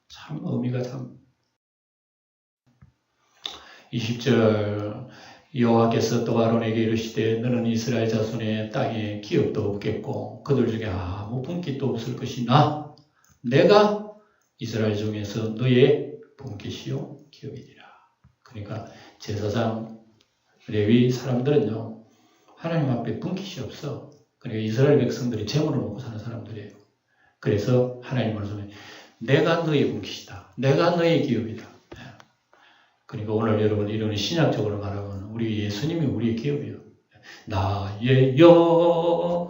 참 의미가 참. 20절 여호와께서 또 아론에게 이르시되 너는 이스라엘 자손의 땅에 기업도 없겠고 그들 중에 아무 분깃도 없을 것이나 내가 이스라엘 중에서 너의 분깃이요 기업이니라. 그러니까 제사장 레위 사람들은요 하나님 앞에 분깃이 없어. 그러니까 이스라엘 백성들이 재물을 먹고 사는 사람들이에요. 그래서 하나님 말씀에 내가 너의 분깃이다. 내가 너의 기업이다. 그러니까 오늘 여러분 이런 신약적으로 말하면 우리 예수님이 우리의 기업이에요. 나의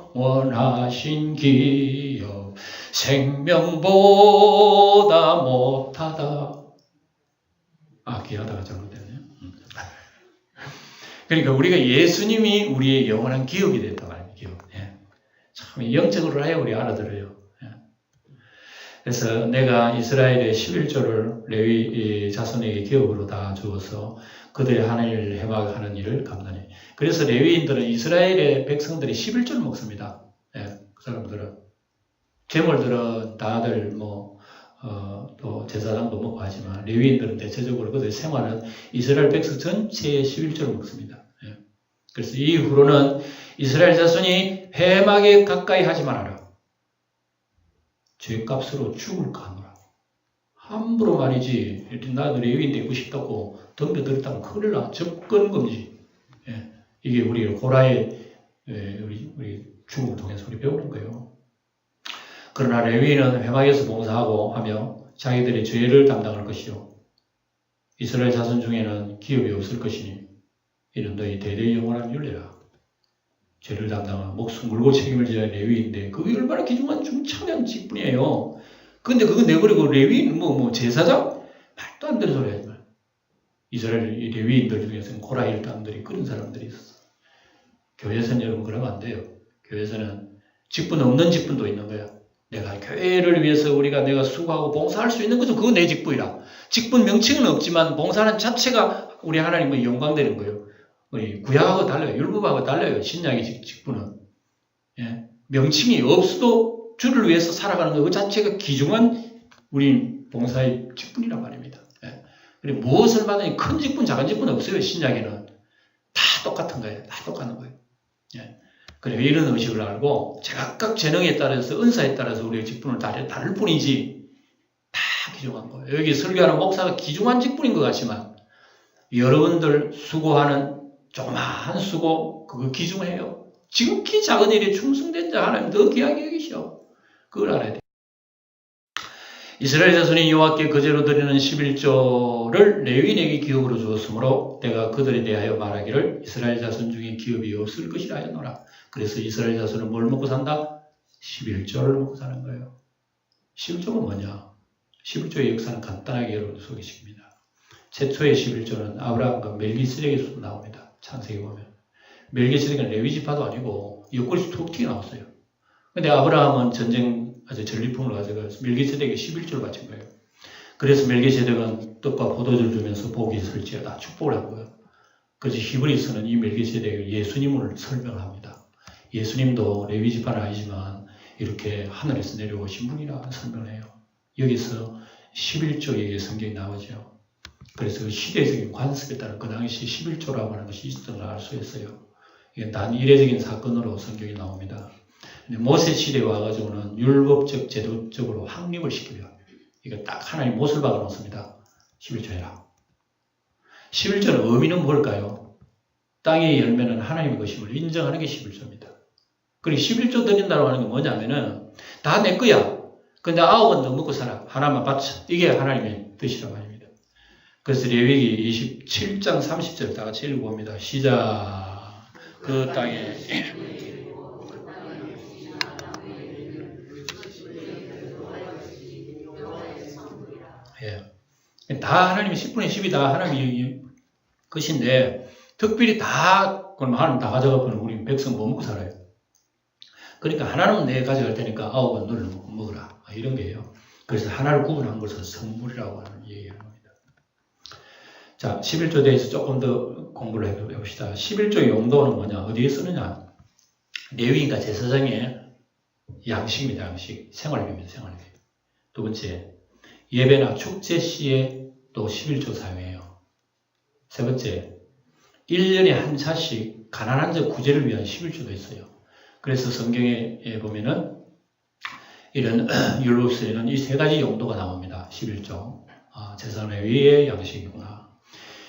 영원하신 기업 생명보다 못하다. 귀하다가 잘못됐네요. 그러니까 우리가 예수님이 우리의 영원한 기업이 됐다 말이에요. 기업. 참 영적으로 해야 우리 알아들어요. 그래서 내가 이스라엘의 11조를 레위 자손에게 기업으로 다 주어서 그들의 하나님을 해방하는 일을 감당해. 그래서 레위인들은 이스라엘의 백성들이 11조를 먹습니다. 그 사람들은 제물들은 다들 또 제사장도 먹고 하지만 레위인들은 대체적으로 그들의 생활은 이스라엘 백성 전체의 11조를 먹습니다. 그래서 이후로는 이스라엘 자손이 회막에 가까이 하지 말아라. 죄값으로 죽을까 하노라. 함부로 말이지. 나도 레위인 되고 싶다고 덤벼들었다면 큰일 나. 접근 금지. 이게 우리 고라의 우리 죽음을 통해서 우리 배우는 거예요. 그러나 레위인은 회막에서 봉사하고 하며 자기들의 죄를 담당할 것이요. 이스라엘 자손 중에는 기업이 없을 것이니 이는 너희 대대의 영원한 율례라. 죄를 담당하고 목숨 물고 책임을 져야 레위인데 그게 얼마나 귀중한 중차대한 직분이에요. 근데 그거 내버리고 레위인 제사장? 말도 안 되는 소리 하지 마. 이스라엘 레위인들 중에서는 고라 일당들이 그런 사람들이 있었어. 교회에서는 여러분 그러면 안 돼요. 교회에서는 직분 없는 직분도 있는 거야. 내가 교회를 위해서 내가 수고하고 봉사할 수 있는 것은 그거 내 직분이라. 직분 명칭은 없지만 봉사하는 자체가 우리 하나님의 영광되는 거예요. 우리 구약하고 달라요. 율법하고 달라요. 신약의 직분은. 명칭이 없어도 주를 위해서 살아가는 것 그 자체가 귀중한 우리 봉사의 직분이란 말입니다. 그리고 무엇을 받으니 큰 직분, 작은 직분 없어요. 신약에는. 다 똑같은 거예요. 다 똑같은 거예요. 그래서 이런 의식을 알고 각각 재능에 따라서 은사에 따라서 우리의 직분을 다를 뿐이지 다 귀중한 거예요. 여기 설교하는 목사가 귀중한 직분인 것 같지만 여러분들 수고하는 조그마한 수고 그거 귀중해요. 지극히 작은 일에 충성된 자 하나님 더 귀하게 여기셔. 그걸 알아야 돼. 이스라엘 자손이 여호와께 거제로 드리는 11조를 레위인에게 기업으로 주었으므로 내가 그들에 대하여 말하기를 이스라엘 자손 중에 기업이 없을 것이라 하였노라. 그래서 이스라엘 자손은 뭘 먹고 산다? 11조를 먹고 사는 거예요. 11조가 뭐냐? 11조의 역사는 간단하게 여러분 소개시킵니다. 최초의 11조는 아브라함과 멜기세덱에서 나옵니다. 창세기 보면. 멜기세덱은 레위 지파도 아니고 옆구리에서 툭 튀어나왔어요. 근데 아브라함은 전쟁 아주 전리품을 가져가서 멜기세덱에게 11조를 바친 거예요. 그래서 멜기세덱은 떡과 포도주를 주면서 복이 설지어다 축복을 한 거예요. 그래서 히브리서는 이 멜기세덱을 예수님을 설명합니다. 예수님도 레위 지파는 아니지만 이렇게 하늘에서 내려오신 분이라 설명을 해요. 여기서 11조의 성경이 나오죠. 그래서 그 시대적인 관습에 따라 그 당시 11조라고 하는 것이 있었던 걸 알 수 있어요. 이게 단 이례적인 사건으로 성경이 나옵니다. 근데 모세 시대에 와가지고는 율법적, 제도적으로 확립을 시키려. 이거 딱 하나님 못을 박아 놓습니다. 11조 해라. 11조는 의미는 뭘까요? 땅의 열매는 하나님의 것임을 인정하는 게 11조입니다. 그리고 11조 드린다고 하는 게 뭐냐면은 다 내 거야. 근데 9은 너 먹고 살아. 하나만 바쳐. 이게 하나님의 뜻이란 말입니다. 그래서 레위기 27장 30절 다 같이 읽어봅니다. 시작. 그 땅에 예. 다 하나님의 10분의 10이 다 하나님의 것인데, 특별히 다, 그럼 하나님 다 가져가면 우리 백성 뭐 먹고 살아요? 그러니까 하나는 내 가져갈 테니까 9은 너를 먹어라. 이런 게예요. 그래서 하나를 구분한 것을 성물이라고 하는 얘기하는 겁니다. 자, 11조에 대해서 조금 더 공부를 해봅시다. 11조의 용도는 뭐냐? 어디에 쓰느냐? 레위인과 제사장의 양식입니다. 양식. 생활비입니다. 생활비. 두 번째, 예배나 축제 시에 또 11조 사용해요. 세 번째, 1년에 한 차씩 가난한 자 구제를 위한 11조도 있어요. 그래서 성경에 보면은 이런 율법서에는 이 세 가지 용도가 나옵니다. 11조. 제사장 레위의 양식이구나.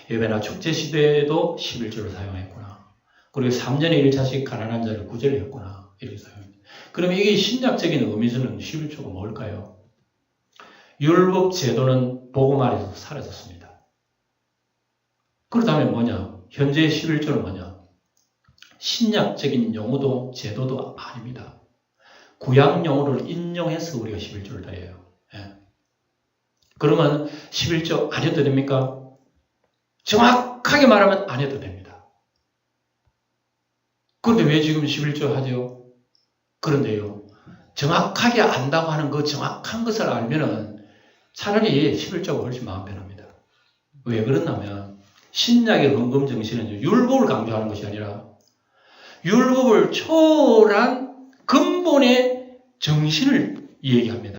예배나 축제 시대에도 11조를 사용했구나. 그리고 3년에 1차씩 가난한 자를 구제를 했구나. 이렇게 사용합니다. 그럼 이게 신약적인 의미에서는 11조가 뭘까요? 율법 제도는 복음 아래서 사라졌습니다. 그렇다면 뭐냐? 현재 11조는 뭐냐? 신약적인 용어도 제도도 아닙니다. 구약 용어를 인용해서 우리가 11조를 다 해요. 예. 그러면 11조 안 해도 됩니까? 정확하게 말하면 안 해도 됩니다. 그런데 왜 지금 11조 하죠? 그런데요, 정확하게 안다고 하는 그 정확한 것을 알면은 차라리 11조가 훨씬 마음 편합니다. 왜 그러냐면 신약의 헌금 정신은 율법을 강조하는 것이 아니라 율법을 초월한 근본의 정신을 얘기합니다.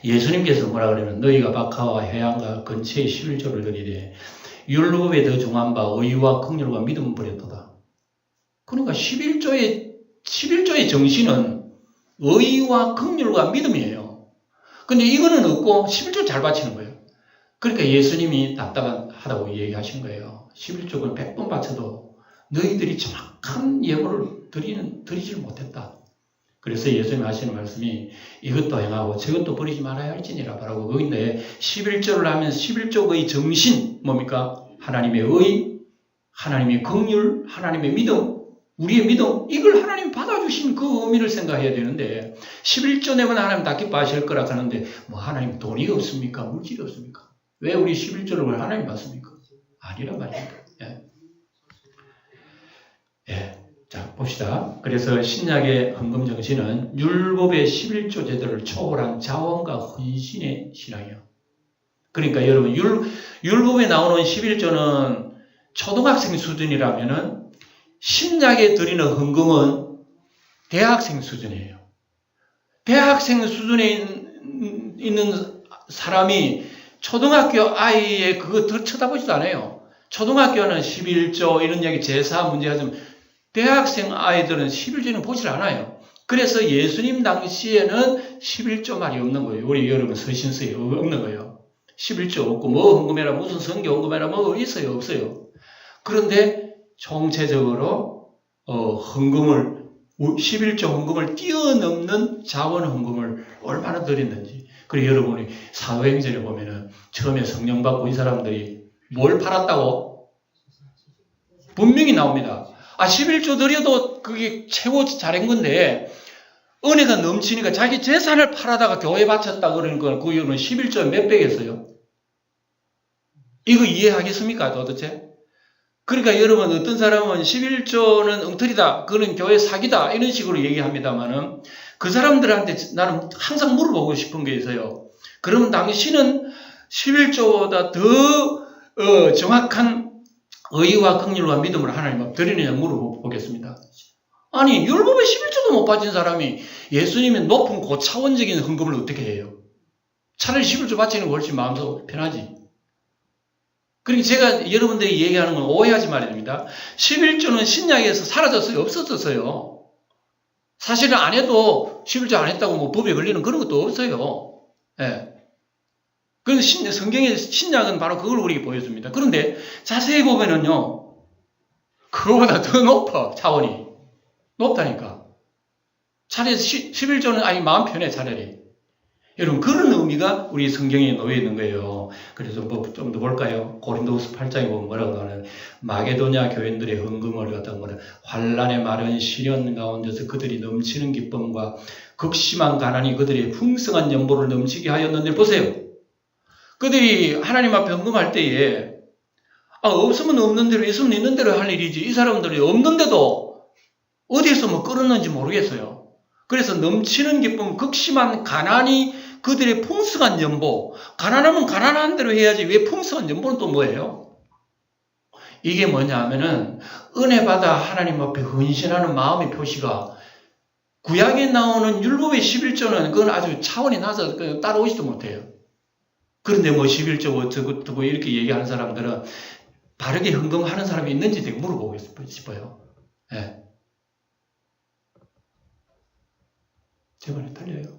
예수님께서 뭐라 그러면 너희가 박하와 회양과 근처의 11조를 드리되 율법에 더 중한 바 의와 긍휼과 믿음을 버렸도다. 그러니까 11조의 정신은 의와 긍휼과 믿음이에요. 근데 이거는 없고 11조 잘 바치는 거예요. 그러니까 예수님이 답답하다고 얘기하신 거예요. 11조를 100번 바쳐도 너희들이 정확한 예물을 드리질 못했다. 그래서 예수님 하시는 말씀이 이것도 행하고 저것도 버리지 말아야 할지니라 바라고 거기인데 11조를 하면 11조의 정신 뭡니까? 하나님의 의, 하나님의 긍휼, 하나님의 믿음, 우리의 믿음 이걸 하나님이 받아주신 그 의미를 생각해야 되는데 11조 내면 하나님 다 기뻐하실 거라 하는데 뭐 하나님 돈이 없습니까? 물질이 없습니까? 왜 우리 11조를 하나님 받습니까? 아니란 말입니다. 예. 예. 자, 봅시다. 그래서 신약의 헌금 정신은 율법의 11조 제도를 초월한 자원과 헌신의 신앙이에요. 그러니까 여러분 율법에 나오는 11조는 초등학생 수준이라면은 신약에 드리는 헌금은 대학생 수준이에요. 대학생 수준에 있는 사람이 초등학교 아이의 그거 쳐다보지도 않아요. 초등학교는 11조 이런 얘기 제사 문제 하지만 대학생 아이들은 11조는 보질 않아요. 그래서 예수님 당시에는 11조 말이 없는 거예요. 우리 여러분 서신서에 없는 거예요. 11조 없고 뭐 헌금해라 무슨 성경 헌금해라 뭐 있어요 없어요. 그런데 총체적으로 헌금을 11조 헌금을 뛰어넘는 자원 헌금을 얼마나 드렸는지. 그리고 여러분이 사도행전에 보면은 처음에 성령 받고 이 사람들이 뭘 팔았다고? 분명히 나옵니다. 11조 드려도 그게 최고 잘한 건데 은혜가 넘치니까 자기 재산을 팔아다가 교회 바쳤다 그러니까 그 이유는 11조에 몇 배겠어요? 이거 이해하겠습니까 도대체? 그러니까 여러분 어떤 사람은 11조는 엉터리다 그거는 교회 사기다 이런 식으로 얘기합니다만은 그 사람들한테 나는 항상 물어보고 싶은 게 있어요. 그럼 당신은 11조보다 더 정확한 의와 긍휼과 믿음을 하나님 앞에 드리느냐 물어보겠습니다. 아니 율법에 11조도 못 바친 사람이 예수님의 높은 고차원적인 헌금을 어떻게 해요? 차라리 11조 바치는 거 훨씬 마음속 편하지. 그러니까 제가 여러분들이 얘기하는 건 오해하지 말아야 됩니다. 11조는 신약에서 사라졌어요? 없어졌어요? 사실은 안 해도 11조 안 했다고 뭐 법에 걸리는 그런 것도 없어요. 예. 그래서 성경의 신약은 바로 그걸 우리에게 보여줍니다. 그런데 자세히 보면은요, 그거보다 더 높아, 차원이. 높다니까. 차라리 11조는 아니 마음 편해, 차라리. 여러분, 그런 의미가 우리 성경에 놓여 있는 거예요. 그래서 뭐 좀 더 볼까요? 고린도후서 8장에 보면 뭐라고 하는 마게도냐 교인들의 헌금을 갖다가 뭐라 환난의 마른 시련 가운데서 그들이 넘치는 기쁨과 극심한 가난이 그들의 풍성한 연보를 넘치게 하였는데 보세요. 그들이 하나님 앞에 헌금할 때에 없으면 없는 대로 있으면 있는 대로 할 일이지 이 사람들이 없는데도 어디에서 뭐 끌었는지 모르겠어요. 그래서 넘치는 기쁨, 극심한 가난이 그들의 풍성한 연보. 가난하면 가난한 대로 해야지 왜 풍성한 연보는 또 뭐예요? 이게 뭐냐 하면은 은혜 받아 하나님 앞에 헌신하는 마음의 표시가 구약에 나오는 율법의 11조는 그건 아주 차원이 낮아서 따라오지도 못해요. 그런데 뭐 11조 어쩌고 이렇게 얘기하는 사람들은 바르게 헌금하는 사람이 있는지 되게 물어보고 싶어요. 예. 제 말이 틀려요.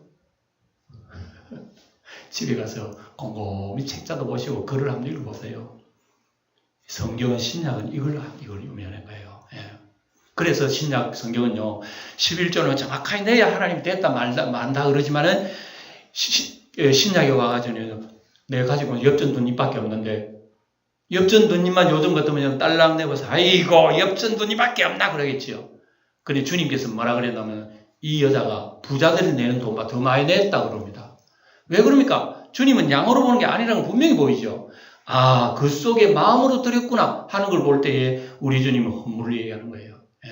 집에 가서 곰곰이 책자도 보시고 글을 한번 읽어보세요. 성경은 신약은 이걸 의미하는 거예요. 예. 그래서 신약 성경은요, 11조는 정확하게 내야 하나님이 됐다 만다 그러지만은 신약에 와가지고는 내가 가지고 엽전 돈잎밖에 없는데 엽전 돈잎만 요즘 같으면 딸랑 내버서 아이고 엽전 돈잎밖에 없나 그러겠지요. 근데 주님께서 뭐라 그랬냐면 이 여자가 부자들이 내는 돈보다 더 많이 냈다 그럽니다. 왜 그럽니까? 주님은 양으로 보는 게 아니라는 걸 분명히 보이죠. 그 속에 마음으로 드렸구나 하는 걸 볼 때에 우리 주님은 헌물을 얘기하는 거예요. 예.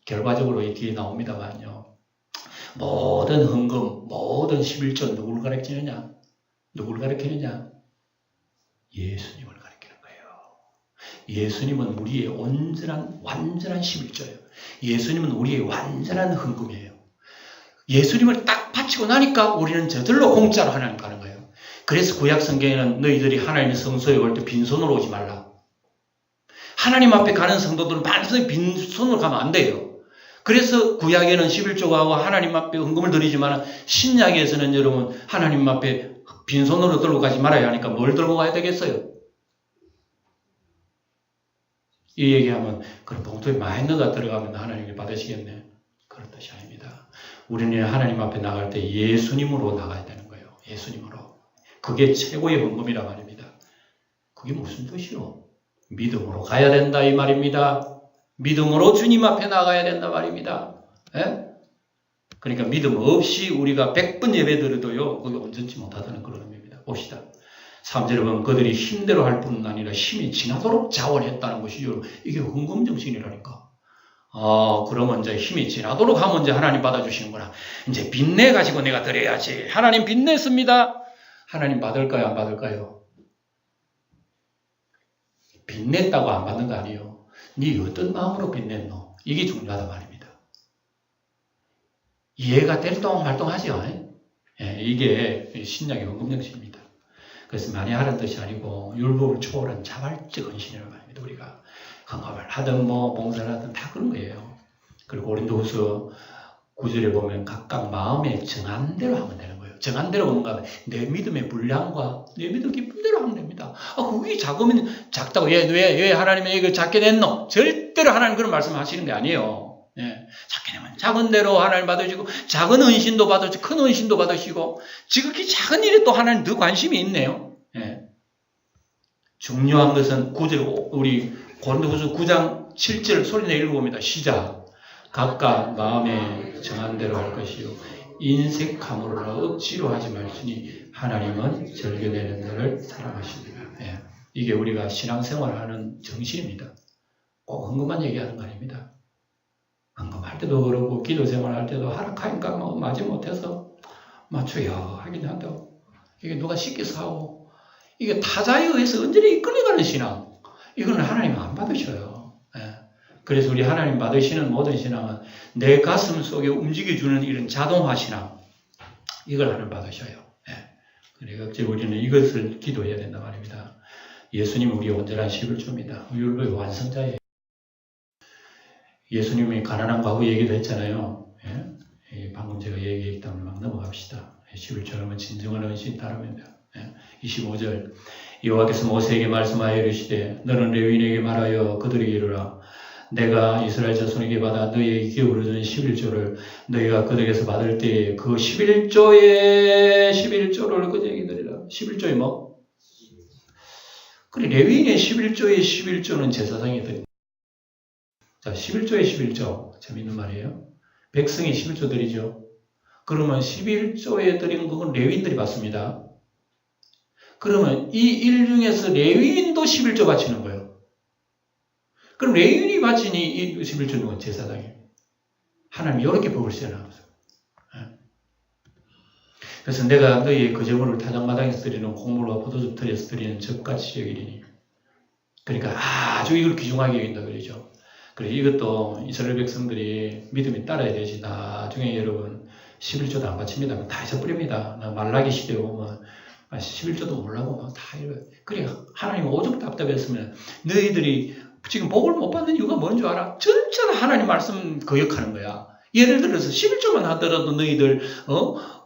결과적으로 이 뒤에 나옵니다만요. 모든 헌금, 모든 11조 누구를 가르치느냐? 누구를 가르치느냐? 예수님을 가르치는 거예요. 예수님은 우리의 완전한 11조예요. 예수님은 우리의 완전한 헌금이에요. 예수님을 딱 바치고 나니까 우리는 저절로 공짜로 하나님 가는 거예요. 그래서 구약 성경에는 너희들이 하나님의 성소에 올 때 빈손으로 오지 말라. 하나님 앞에 가는 성도들은 반드시 빈손으로 가면 안 돼요. 그래서 구약에는 11조가 하고 하나님 앞에 헌금을 드리지만 신약에서는 여러분 하나님 앞에 빈손으로 들고 가지 말아야 하니까 뭘 들고 가야 되겠어요? 이 얘기하면 그럼 봉투에 많이 넣어가 들어가면 하나님이 받으시겠네. 그런 뜻이 아닙니다. 우리는 하나님 앞에 나갈 때 예수님으로 나가야 되는 거예요. 예수님으로. 그게 최고의 헌금이라 말입니다. 그게 무슨 뜻이요? 믿음으로 가야 된다 이 말입니다. 믿음으로 주님 앞에 나가야 된다 말입니다. 예? 그러니까 믿음 없이 우리가 100번 예배 드려도요 그게 온전치 못하다는 그런 의미입니다. 봅시다. 3절에 보면 그들이 힘대로 할 뿐 아니라 힘이 지나도록 자원했다는 것이죠. 이게 헌금 정신이라니까. 그러면 이제 힘이 지나도록 하면 이제 하나님 받아주시는구나. 이제 빚내 가지고 내가 드려야지. 하나님 빚냈습니다. 하나님 받을까요? 안 받을까요? 빚냈다고 안 받는 거 아니에요. 네 어떤 마음으로 빚냈노? 이게 중요하단 말입니다. 이해가 될 동안 활동하죠. 예, 이게 신약의 헌금 정신입니다. 그래서 많이 하라는 뜻이 아니고 율법을 초월한 자발적 헌신이라는 말입니다. 우리가 헌금을 하든 봉사를 하든 다 그런 거예요. 그리고 고린도후서 9절에 보면 각각 마음에 정한 대로 하면 되는 거예요. 정한 대로 뭔가 하면 내 믿음의 분량과 내 믿음 기쁨대로 하면 됩니다. 그게 작으면 작다고 왜 하나님이 이거 작게 냈노? 절대로 하나님 그런 말씀하시는 게 아니에요. 예, 작게 내면 작은 대로 하나님 받으시고 작은 헌신도 받으시고 큰 헌신도 받으시고 지극히 작은 일에 또 하나님 더 관심이 있네요. 예. 중요한 것은 9절 우리 고린도후서 9장 7절 소리내 읽어봅니다. 시작. 각각 마음에 정한 대로 할 것이요 인색함으로나 억지로 하지 말지니 하나님은 절개되는 자를 사랑하십니다. 예. 이게 우리가 신앙생활을 하는 정신입니다. 꼭 헌금만 얘기하는 거 아닙니다. 헌금할 때도 그렇고 기도생활 할 때도 하락하니까 맞지 못해서 맞춰야 하긴 한다고. 이게 누가 시켜서 하고 이게 타자에 의해서 언제나 이끌려가는 신앙. 이거는 하나님 안 받으셔요. 예. 그래서 우리 하나님 받으시는 모든 신앙은 내 가슴 속에 움직여주는 이런 자동화 신앙. 이걸 하나님 받으셔요. 예. 그래서 우리는 이것을 기도해야 된다 말입니다. 예수님은 우리의 온전한 11조입니다. 율법의 완성자예요. 예수님이 가난한 과부 얘기도 했잖아요. 예? 방금 제가 얘기했기 때문에 막 넘어갑시다. 11조라면 진정한 헌신 따릅니다. 25절 여호와께서 모세에게 말씀하여 이르시되 너는 레위인에게 말하여 그들에게 이르라 내가 이스라엘 자손에게 받아 너희에게 기울어준 11조를 너희가 그들에게서 받을 때에 그 11조를 그들에게 드리라. 11조에 뭐? 그래 레위인의 11조의 11조는 제사장이 드립니다. 자 11조의 11조 재밌는 말이에요. 백성이 11조 드리죠. 그러면 11조에 드린 그건 레위인들이 받습니다. 그러면 이 일 중에서 레위인도 11조 바치는 거예요. 그럼 레위인이 바치니 이 11조는 제사장이. 하나님이 이렇게 법을 세워놨어요. 그래서 내가 너희의 그 제물을 타작마당에서 드리는 콩물과 포도즙 틀에서 드리는 젖같이 여기리니. 그러니까 아주 이걸 귀중하게 여긴다 그러죠. 그래서 이것도 이스라엘 백성들이 믿음이 따라야 되지. 나중에 여러분 11조도 안 바칩니다. 다 잊어버립니다. 말라기 시대에 보면 11조도 몰라고 다 이래. 그래 하나님 오죽 답답했으면 너희들이 지금 복을 못 받는 이유가 뭔 줄 알아? 전체가 하나님 말씀 거역하는 거야. 예를 들어서 11조만 하더라도 너희들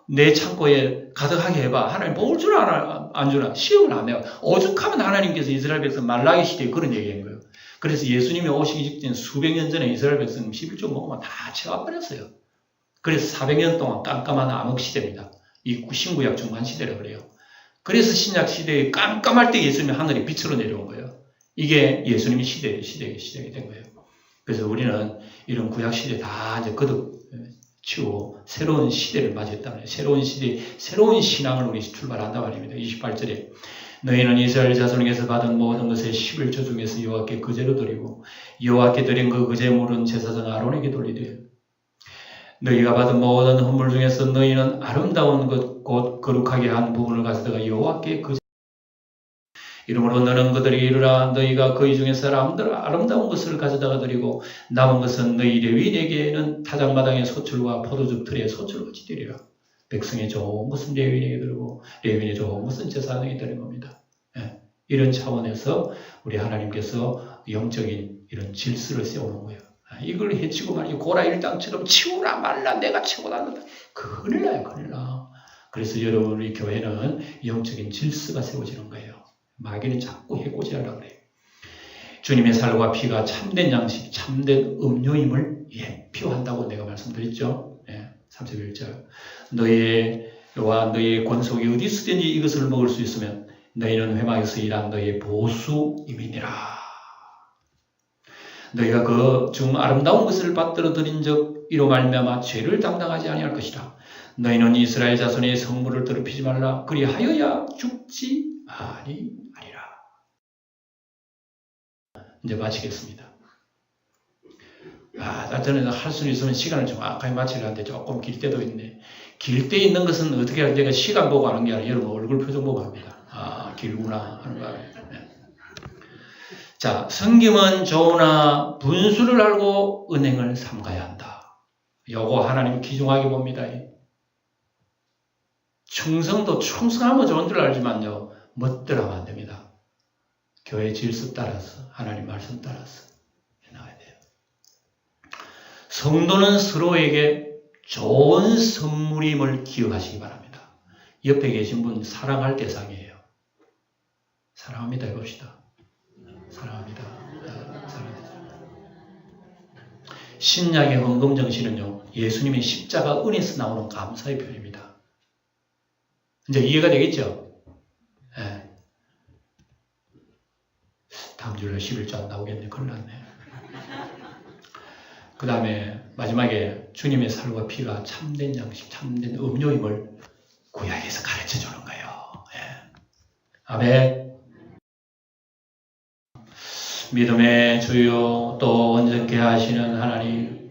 내 창고에 가득하게 해봐. 하나님 복을 주나 안 주나? 시험을 안 해요. 오죽하면 하나님께서 이스라엘 백성 말라기 시대에 그런 얘기한 거예요. 그래서 예수님이 오시기 직전 수백 년 전에 이스라엘 백성 11조 먹으면 다 채워버렸어요. 그래서 400년 동안 깜깜한 암흑 시대입니다. 이 신구약 중간 시대라 그래요. 그래서 신약 시대에 깜깜할 때 예수님이 하늘에 빛으로 내려온 거예요. 이게 예수님의 시작이 된 거예요. 그래서 우리는 이런 구약 시대 다 이제 치우고 새로운 시대를 맞이했단 말이에요. 새로운 시대, 새로운 신앙을 우리 출발한단 말입니다. 28절에 너희는 이스라엘 자손에게서 받은 모든 것의 11조 중에서 여호와께 그제로 드리고 여호와께 드린 그 제물은 제사장 아론에게 돌리되 너희가 받은 모든 헌물 중에서 너희는 아름다운 것 곧 거룩하게 한 부분을 가져다가 여호와께 이러므로 너는 그들이 이르라 너희가 그의 중에서 아름다운 것을 가져다가 드리고 남은 것은 너희 레위인에게는 타작마당의 소출과 포도즙 틀의 소출같이 드리라. 백성의 좋은 것은 레위인에게 드리고 레위인의 좋은 것은 제사장에게 드리는 겁니다. 이런 차원에서 우리 하나님께서 영적인 이런 질서를 세우는 거예요. 이걸 해치고 말이죠. 고라 일당처럼 치우라 말라 내가 치고나는다. 큰일 나요. 큰일 나. 그래서 여러분 우리 교회는 영적인 질서가 세워지는 거예요. 마귀는 자꾸 해코지하려고 그래요. 주님의 살과 피가 참된 양식, 참된 음료임을 예표한다고 내가 말씀드렸죠. 31절 너희와 너희의 권속이 어디서든지 이것을 먹을 수 있으면 너희는 회막에서 일한 너희의 보수임이니라. 너희가 그 중 아름다운 것을 받들어 드린 적 이로 말미암아 죄를 담당하지 아니할 것이라. 너희는 이스라엘 자손의 성물을 더럽히지 말라. 그리하여야 죽지 아니하리라. 이제 마치겠습니다. 저는 할 수 있으면 시간을 정확하게 마치려는데 조금 길 때도 있네. 길 때 있는 것은 어떻게 하면 제가 시간 보고 하는 게 아니라 여러분 얼굴 표정 보고 합니다. 길구나 하는 거예요. 자, 성김은 좋으나 분수를 알고 은행을 삼가야 한다. 요거 하나님 귀중하게 봅니다. 충성도 충성하면 좋은 줄 알지만요. 멋들하면 안 됩니다. 교회 질서 따라서 하나님 말씀 따라서 해나가야 돼요. 성도는 서로에게 좋은 선물임을 기억하시기 바랍니다. 옆에 계신 분 사랑할 대상이에요. 사랑합니다 해봅시다. 사랑합니다. 사랑합니다. 신약의 헌금 정신은요. 예수님의 십자가 은에서 나오는 감사의 표현입니다. 이제 이해가 되겠죠? 다음 주에 11조 안 나오겠네. 큰일 났네. 그 다음에 마지막에 주님의 살과 피가 참된 양식, 참된 음료임을 구약에서 가르쳐주는 거예요. 아멘. 믿음의 주요 또 온전케 하시는 하나님,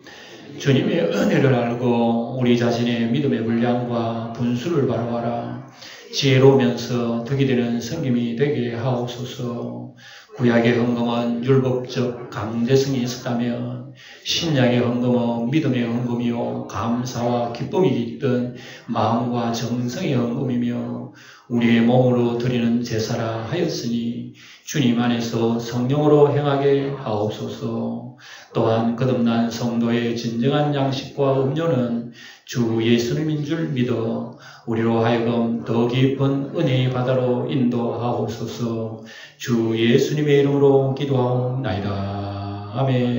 주님의 은혜를 알고 우리 자신의 믿음의 분량과 분수를 바라봐라. 지혜로우면서 덕이 되는 성김이 되게 하옵소서. 구약의 헌금은 율법적 강제성이 있었다면 신약의 헌금은 믿음의 헌금이요 감사와 기쁨이 깃든 마음과 정성의 헌금이며 우리의 몸으로 드리는 제사라 하였으니 주님 안에서 성령으로 행하게 하옵소서. 또한 거듭난 성도의 진정한 양식과 음료는 주 예수님인 줄 믿어 우리로 하여금 더 깊은 은혜의 바다로 인도하옵소서. 주 예수님의 이름으로 기도하옵나이다. 아멘.